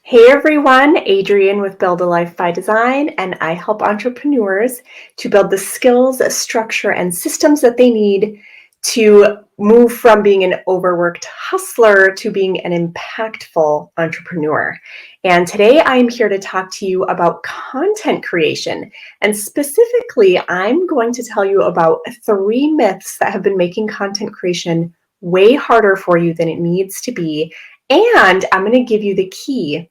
Hey everyone, Adrienne with Build a Life by Design, and I help entrepreneurs to build the skills, structure, and systems that they need to move from being an overworked hustler to being an impactful entrepreneur. And today I'm here to talk to you about content creation. And specifically, I'm going to tell you about 3 myths that have been making content creation way harder for you than it needs to be. And I'm going to give you the key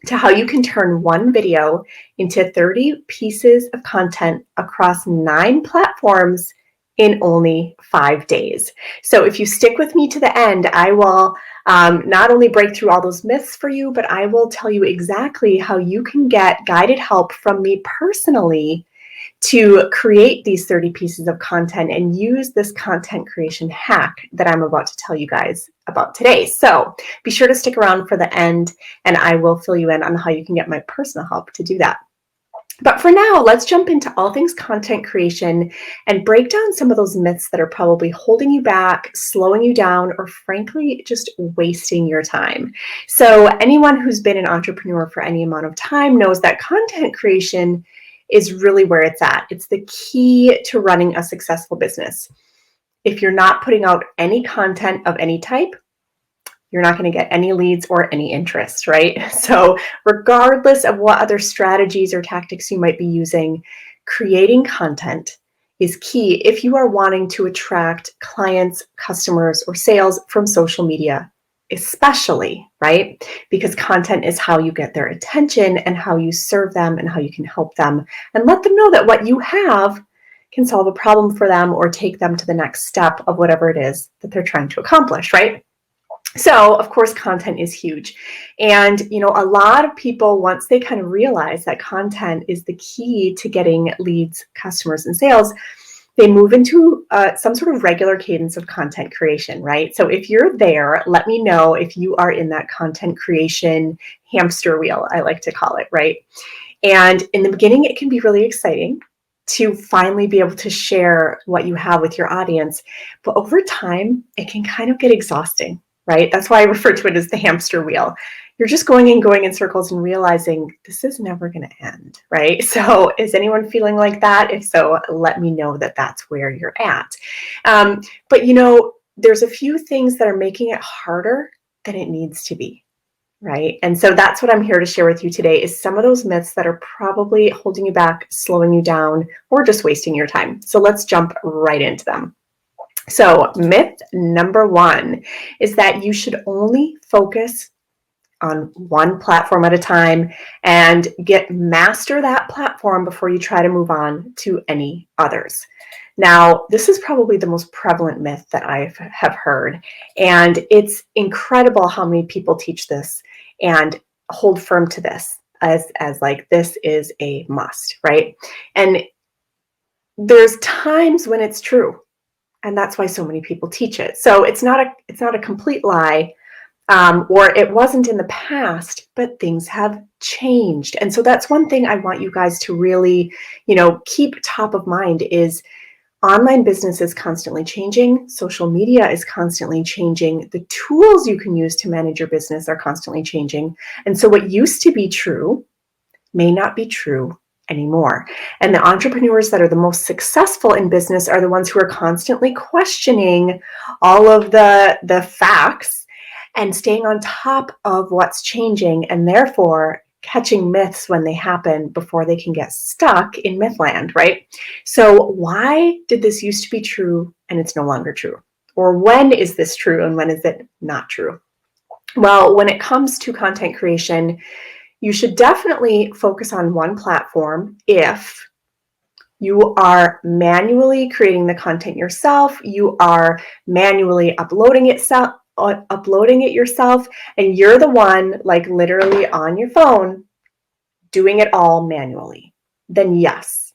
to how you can turn one video into 30 pieces of content across 9 platforms in only 5 days. So if you stick with me to the end, I will not only break through all those myths for you, but I will tell you exactly how you can get guided help from me personally to create these 30 pieces of content and use this content creation hack that I'm about to tell you guys about today. So be sure to stick around for the end and I will fill you in on how you can get my personal help to do that. But for now, let's jump into all things content creation and break down some of those myths that are probably holding you back, slowing you down, or frankly, just wasting your time. So anyone who's been an entrepreneur for any amount of time knows that content creation is really where it's at. It's the key to running a successful business. If you're not putting out any content of any type, you're not going to get any leads or any interest, right? So regardless of what other strategies or tactics you might be using, creating content is key if you are wanting to attract clients, customers, or sales from social media, especially, right? Because content is how you get their attention and how you serve them and how you can help them and let them know that what you have can solve a problem for them or take them to the next step of whatever it is that they're trying to accomplish, right? So, of course, content is huge. And, a lot of people, once they kind of realize that content is the key to getting leads, customers, and sales, they move into some sort of regular cadence of content creation, right? So if you're there, let me know if you are in that content creation hamster wheel, I like to call it, right? And in the beginning, it can be really exciting to finally be able to share what you have with your audience. But over time, it can kind of get exhausting, right? That's why I refer to it as the hamster wheel. You're just going in circles and realizing this is never going to end, right? So is anyone feeling like that? If so, let me know that that's where you're at. But there's a few things that are making it harder than it needs to be, right? And so that's what I'm here to share with you today is some of those myths that are probably holding you back, slowing you down, or just wasting your time. So let's jump right into them. So myth number 1 is that you should only focus on one platform at a time and master that platform before you try to move on to any others. Now, this is probably the most prevalent myth that I have heard, and it's incredible how many people teach this and hold firm to this as like this is a must, right? And there's times when it's true. And that's why so many people teach it. So it's not a complete lie, or it wasn't in the past, but things have changed. And so that's one thing I want you guys to really, keep top of mind is online business is constantly changing. Social media is constantly changing. The tools you can use to manage your business are constantly changing. And so what used to be true may not be true anymore. And the entrepreneurs that are the most successful in business are the ones who are constantly questioning all of the facts and staying on top of what's changing and therefore catching myths when they happen before they can get stuck in mythland, right? So why did this used to be true and it's no longer true? Or when is this true and when is it not true? Well, when it comes to content creation, you should definitely focus on one platform if you are manually creating the content yourself, you are manually uploading it yourself, and you're the one like literally on your phone doing it all manually. Then yes,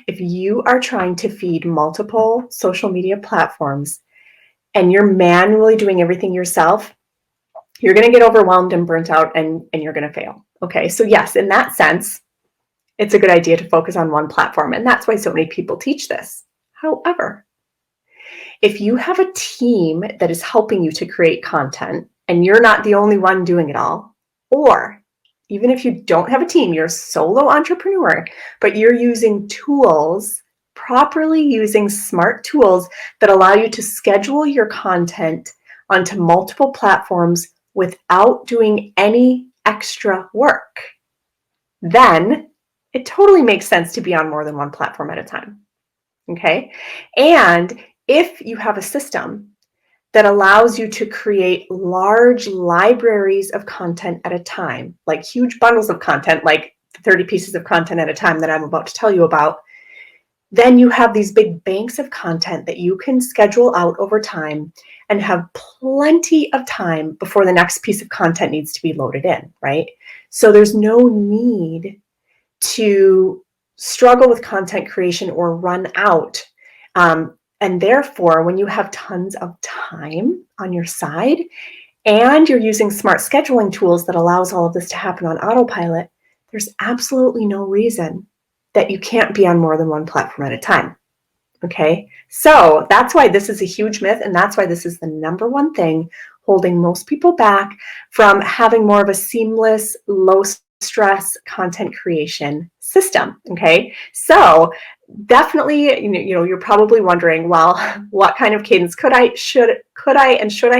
if you are trying to feed multiple social media platforms and you're manually doing everything yourself, you're going to get overwhelmed and burnt out and you're going to fail. Okay, so yes, in that sense, it's a good idea to focus on one platform, and that's why so many people teach this. However, if you have a team that is helping you to create content and you're not the only one doing it all, or even if you don't have a team, you're a solo entrepreneur, but you're using tools, properly using smart tools that allow you to schedule your content onto multiple platforms without doing any extra work, then it totally makes sense to be on more than one platform at a time. Okay? And if you have a system that allows you to create large libraries of content at a time, like huge bundles of content, like 30 pieces of content at a time that I'm about to tell you about, then you have these big banks of content that you can schedule out over time and have plenty of time before the next piece of content needs to be loaded in, right? So there's no need to struggle with content creation or run out. And therefore, when you have tons of time on your side and you're using smart scheduling tools that allows all of this to happen on autopilot, there's absolutely no reason that you can't be on more than one platform at a time. Okay, so that's why this is a huge myth, and that's why this is the number one thing holding most people back from having more of a seamless, low stress content creation system. Okay, so definitely, you're probably wondering, well, what kind of cadence could I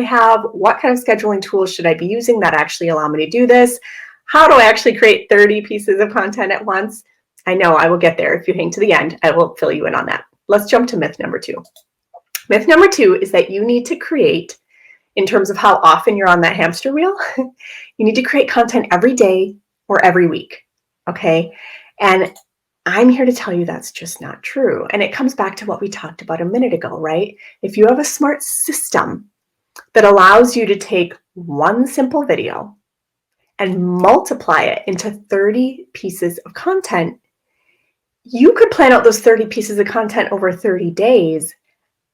have? What kind of scheduling tools should I be using that actually allow me to do this? How do I actually create 30 pieces of content at once? I know I will get there. If you hang to the end, I will fill you in on that. Let's jump to myth number 2. Myth number 2 is that you need to create, in terms of how often you're on that hamster wheel, you need to create content every day or every week, okay? And I'm here to tell you that's just not true. And it comes back to what we talked about a minute ago, right? If you have a smart system that allows you to take one simple video and multiply it into 30 pieces of content, you could plan out those 30 pieces of content over 30 days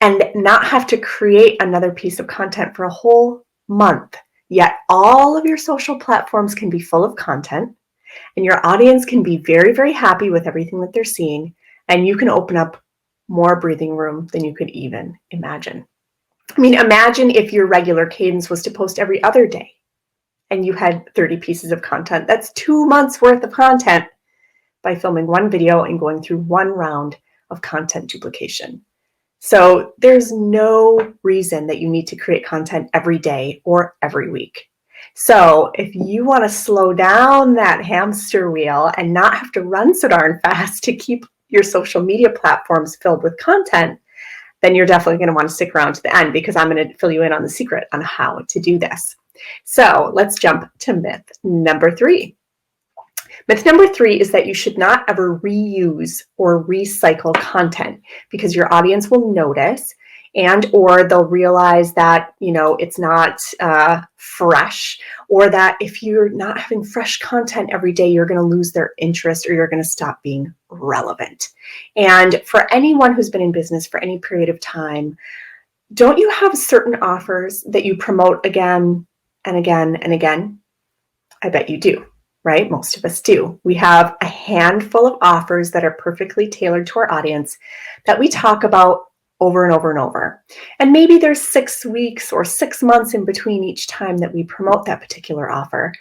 and not have to create another piece of content for a whole month. Yet all of your social platforms can be full of content and your audience can be very, very happy with everything that they're seeing. And you can open up more breathing room than you could even imagine. I mean, imagine if your regular cadence was to post every other day and you had 30 pieces of content. That's 2 months worth of content by filming one video and going through one round of content duplication. So there's no reason that you need to create content every day or every week. So if you want to slow down that hamster wheel and not have to run so darn fast to keep your social media platforms filled with content, then you're definitely going to want to stick around to the end, because I'm going to fill you in on the secret on how to do this. So let's jump to myth number 3. Myth number 3 is that you should not ever reuse or recycle content, because your audience will notice and or they'll realize that it's not fresh, or that if you're not having fresh content every day, you're going to lose their interest or you're going to stop being relevant. And for anyone who's been in business for any period of time, don't you have certain offers that you promote again and again and again? I bet you do. Right? Most of us do. We have a handful of offers that are perfectly tailored to our audience that we talk about over and over and over. And maybe there's 6 weeks or 6 months in between each time that we promote that particular offer.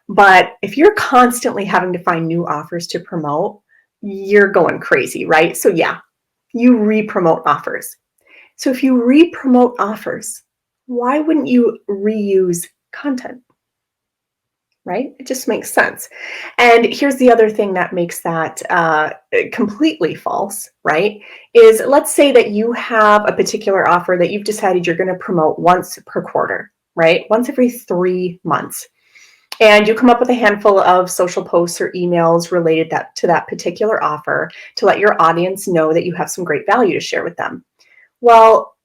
But if you're constantly having to find new offers to promote, you're going crazy, right? So yeah, you re-promote offers. So if you re-promote offers, why wouldn't you reuse content? Right? It just makes sense. And here's the other thing that makes that completely false, right? Is let's say that you have a particular offer that you've decided you're going to promote once per quarter, right? Once every 3 months. And you come up with a handful of social posts or emails related to that particular offer to let your audience know that you have some great value to share with them. Well,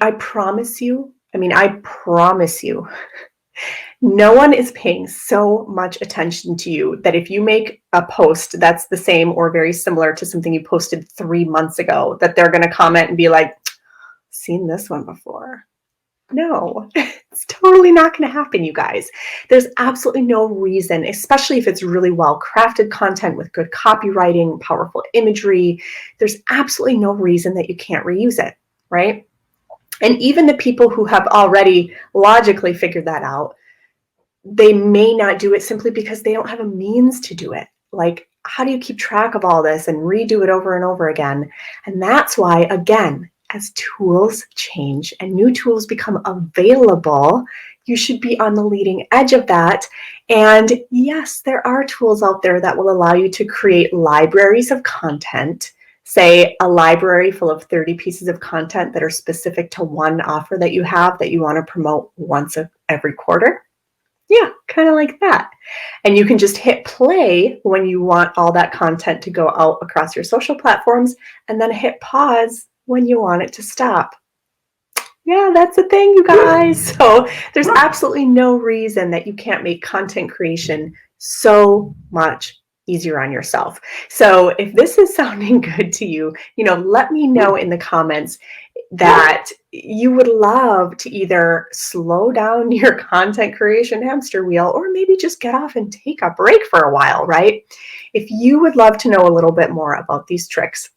I promise you, no one is paying so much attention to you that if you make a post that's the same or very similar to something you posted 3 months ago, that they're going to comment and be like, seen this one before. No, it's totally not going to happen, you guys. There's absolutely no reason, especially if it's really well-crafted content with good copywriting, powerful imagery. There's absolutely no reason that you can't reuse it, right? And even the people who have already logically figured that out, they may not do it simply because they don't have a means to do it. Like, how do you keep track of all this and redo it over and over again? And that's why, again, as tools change and new tools become available, you should be on the leading edge of that. And yes, there are tools out there that will allow you to create libraries of content, say a library full of 30 pieces of content that are specific to one offer that you have that you want to promote once every quarter. Yeah, kind of like that. And you can just hit play when you want all that content to go out across your social platforms, and then hit pause when you want it to stop. Yeah, that's the thing, you guys. So there's absolutely no reason that you can't make content creation so much easier on yourself. So if this is sounding good to you, let me know in the comments that you would love to either slow down your content creation hamster wheel, or maybe just get off and take a break for a while, right? If you would love to know a little bit more about these tricks,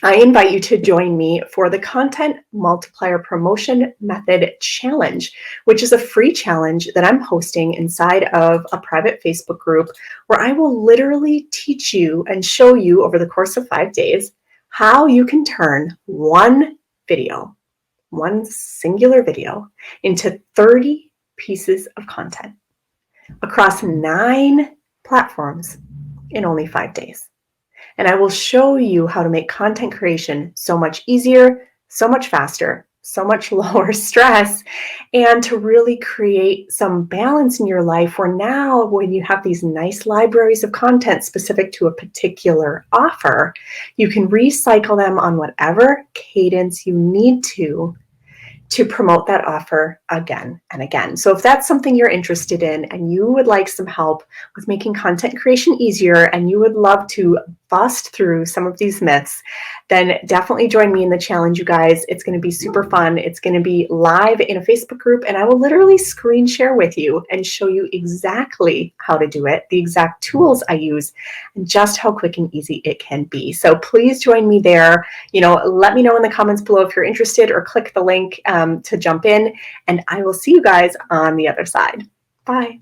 I invite you to join me for the Content Multiplier Promotion Method Challenge, which is a free challenge that I'm hosting inside of a private Facebook group where I will literally teach you and show you over the course of 5 days how you can turn one singular video, into 30 pieces of content across 9 platforms in only 5 days. And I will show you how to make content creation so much easier, so much faster, so much lower stress, and to really create some balance in your life where now when you have these nice libraries of content specific to a particular offer, you can recycle them on whatever cadence you need to promote that offer again and again. So if that's something you're interested in and you would like some help with making content creation easier and you would love to bust through some of these myths, then definitely join me in the challenge, you guys. It's going to be super fun. It's going to be live in a Facebook group, and I will literally screen share with you and show you exactly how to do it, the exact tools I use, and just how quick and easy it can be. So please join me there. Let me know in the comments below if you're interested, or click the link to jump in, and I will see you guys on the other side. Bye.